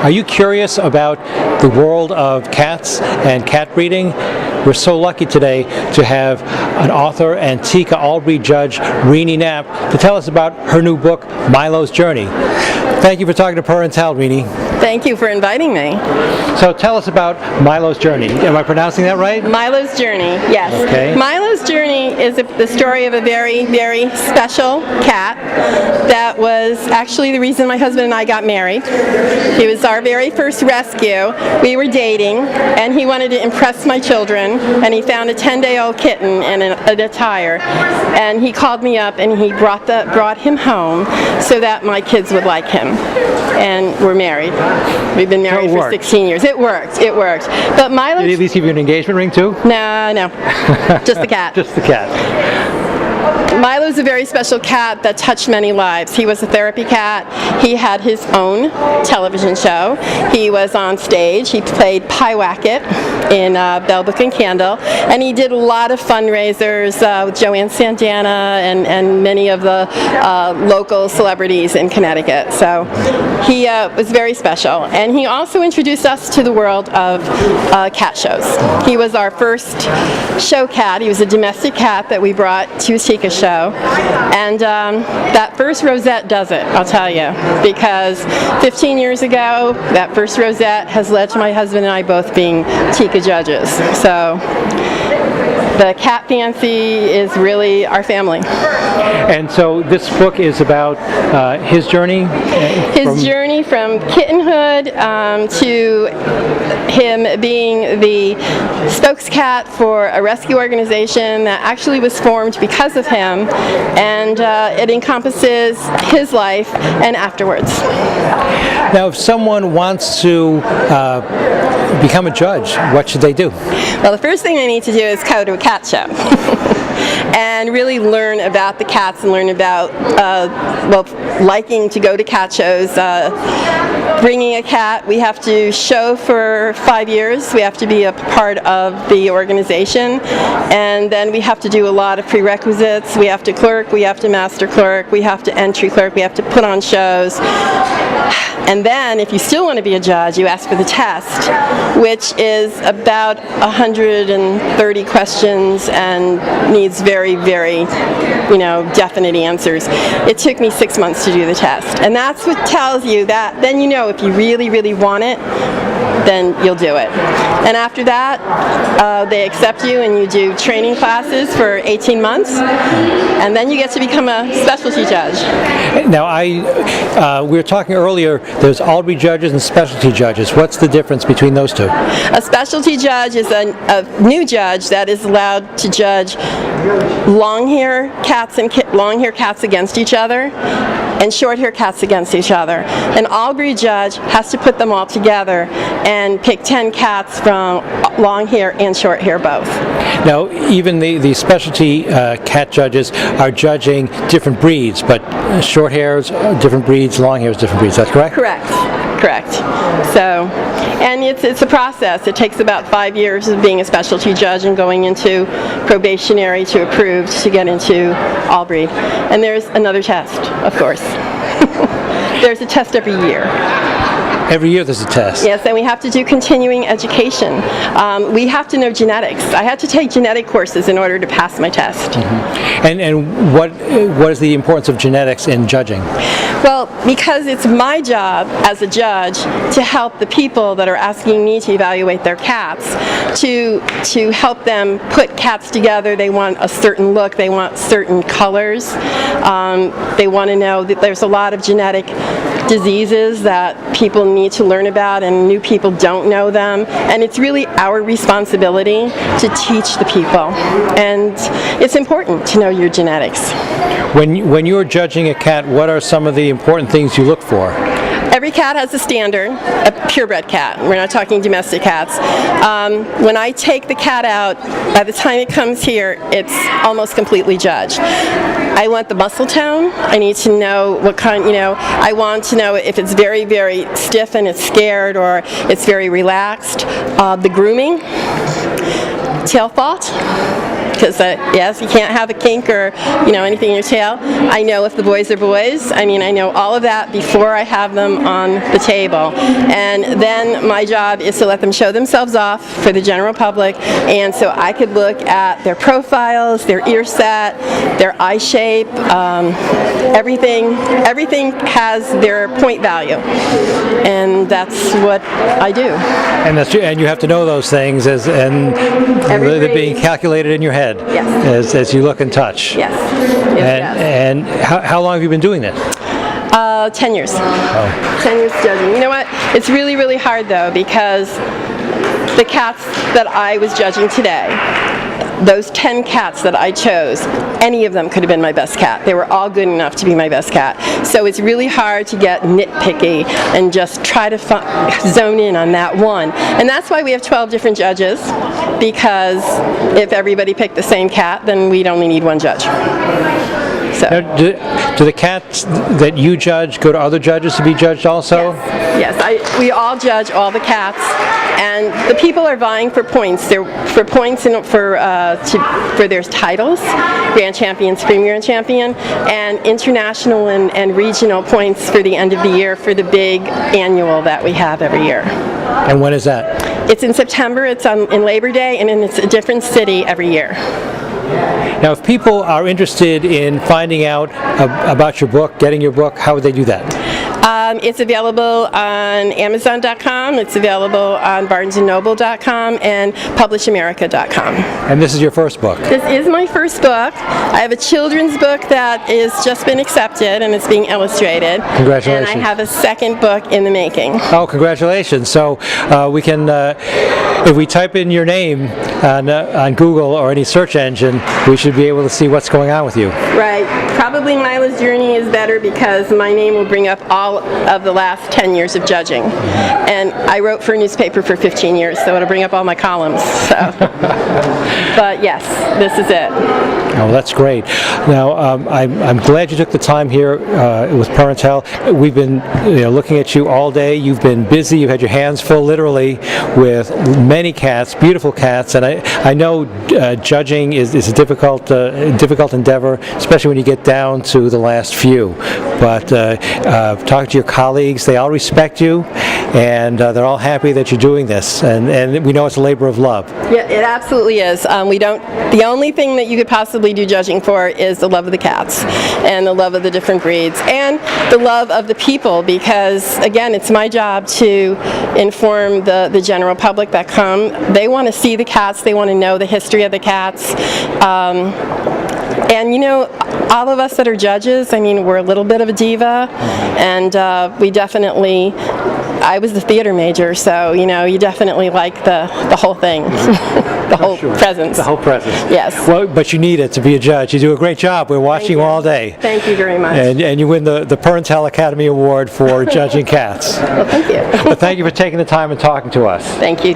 Are you curious about the world of cats and cat breeding? We're so lucky today to have an author and TICA All Breed judge, Rene Knapp, to tell us about her new book, Milo's Journey. Thank you for talking to Per and Tal, Rene. Thank you for inviting me. So tell us about Milo's Journey. Am I pronouncing that right? Milo's Journey, yes. Okay. Milo's Journey is the story of a very, very special cat that was actually the reason my husband and I got married. He was our very first rescue. We were dating, and he wanted to impress my children, and he found a 10-day-old kitten in a tire, and he called me up, and he brought him home so that my kids would like him. And we're married. We've been married for 16 years. It worked. But Milo... Did he at least give you an engagement ring too? No. Just the cat. Just the cat. Milo's a very special cat that touched many lives. He was a therapy cat. He had his own television show. He was on stage. He played Pyewacket in Bell Book and Candle, and he did a lot of fundraisers with Joanne Sandana and many of the local celebrities in Connecticut. So he was very special, and he also introduced us to the world of cat shows. He was our first show cat. He was a domestic cat that we brought to a TICA show, and that first rosette does it, I'll tell you, because 15 years ago that first rosette has led to my husband and I both being TICA judges. So the cat fancy is really our family. And so this book is about his journey? His journey from kittenhood to him being the spokescat for a rescue organization that actually was formed because of him, and it encompasses his life and afterwards. Now, if someone wants to become a judge, what should they do? Well, the first thing they need to do is go to a cat show and really learn about the cats and learn about, liking to go to cat shows. Bringing a cat, we have to show for 5 years. We have to be a part of the organization, and then we have to do a lot of prerequisites. We have to clerk, we have to master clerk, we have to entry clerk, we have to put on shows. And then, if you still want to be a judge, you ask for the test, which is about 130 questions and needs very, very, definite answers. It took me 6 months to do the test, and that's what tells you that. Then you know if you really, really want it, then you'll do it. And after that, they accept you, and you do training classes for 18 months, and then you get to become a specialty judge. Now, we were talking earlier, there's All Breed judges and specialty judges. What's the difference between those two? A specialty judge is a new judge that is allowed to judge long-hair cats and long-hair cats against each other, and short-hair cats against each other. An All Breed judge has to put them all together and pick 10 cats from long hair and short hair both. Now, even the specialty cat judges are judging different breeds, but short hairs, different breeds, long hairs, different breeds. Is that correct? Correct. So, and it's a process. It takes about 5 years of being a specialty judge and going into probationary to approved to get into All Breed. And there's another test, of course. There's a test every year. Every year there's a test. Yes, and we have to do continuing education. We have to know genetics. I had to take genetic courses in order to pass my test. Mm-hmm. And what is the importance of genetics in judging? Well, because it's my job as a judge to help the people that are asking me to evaluate their cats, to help them put cats together. They want a certain look, they want certain colors, they want to know that there's a lot of genetic diseases that people need to learn about, and new people don't know them, and it's really our responsibility to teach the people, and it's important to know your genetics. When you're judging a cat, what are some of the important things you look for? Every cat has a standard, a purebred cat. We're not talking domestic cats. When I take the cat out, by the time it comes here, it's almost completely judged. I want the muscle tone. I need to know what kind, I want to know if it's very, very stiff and it's scared, or it's very relaxed. The grooming, tail fault, because yes, you can't have a kink or anything in your tail. I know if the boys are boys. I mean, I know all of that before I have them on the table, and then my job is to let them show themselves off for the general public, and so I could look at their profiles, their ear set, their eye shape, everything has their point value, and that's what I do. And you have to know those things they're being calculated in your head. Yes. As you look and touch. Yes. And how long have you been doing this? 10 years. Oh. 10 years judging. You know what? It's really, really hard though, because the cats that I was judging today, those 10 cats that I chose, any of them could have been my best cat. They were all good enough to be my best cat. So it's really hard to get nitpicky and just try to zone in on that one. And that's why we have 12 different judges, because if everybody picked the same cat, then we'd only need one judge. So. Now, do the cats that you judge go to other judges to be judged also? Yes, we all judge all the cats, and the people are vying for points. They're for points for their titles, Grand Champion, Supreme Grand Champion, and international and regional points for the end of the year for the big annual that we have every year. And when is that? It's in September. It's in Labor Day, and it's a different city every year. Now, if people are interested in finding out about your book, getting your book, how would they do that? It's available on Amazon.com, it's available on BarnesandNoble.com, and PublishAmerica.com. And this is your first book? This is my first book. I have a children's book that has just been accepted, and it's being illustrated. Congratulations. And I have a second book in the making. Oh, congratulations. So we can, if we type in your name on Google or any search engine, we should be able to see what's going on with you. Right. Probably Milo's Journey is better because my name will bring up all of the last 10 years of judging. And I wrote for a newspaper for 15 years, so it'll bring up all my columns. So. But yes, this is it. Oh, that's great. Now, I'm glad you took the time here with Parentel. We've been looking at you all day. You've been busy. You've had your hands full, literally, with many cats, beautiful cats. And I know judging is a difficult endeavor, especially when you get down to the last few. But talk to your colleagues. They all respect you, and they're all happy that you're doing this. And we know it's a labor of love. Yeah, it absolutely is. The only thing that you could possibly do judging for is the love of the cats and the love of the different breeds and the love of the people, because again, it's my job to inform the general public that come. They want to see the cats, they want to know the history of the cats. And all of us that are judges, I mean, we're a little bit of a diva, and we definitely, I was the theater major, so you definitely like the whole thing, the whole presence. The whole presence. Yes. Well, but you need it to be a judge. You do a great job. We're watching you all day. Thank you very much. And you win the Parentel Academy Award for judging cats. Well, thank you. But thank you for taking the time and talking to us. Thank you.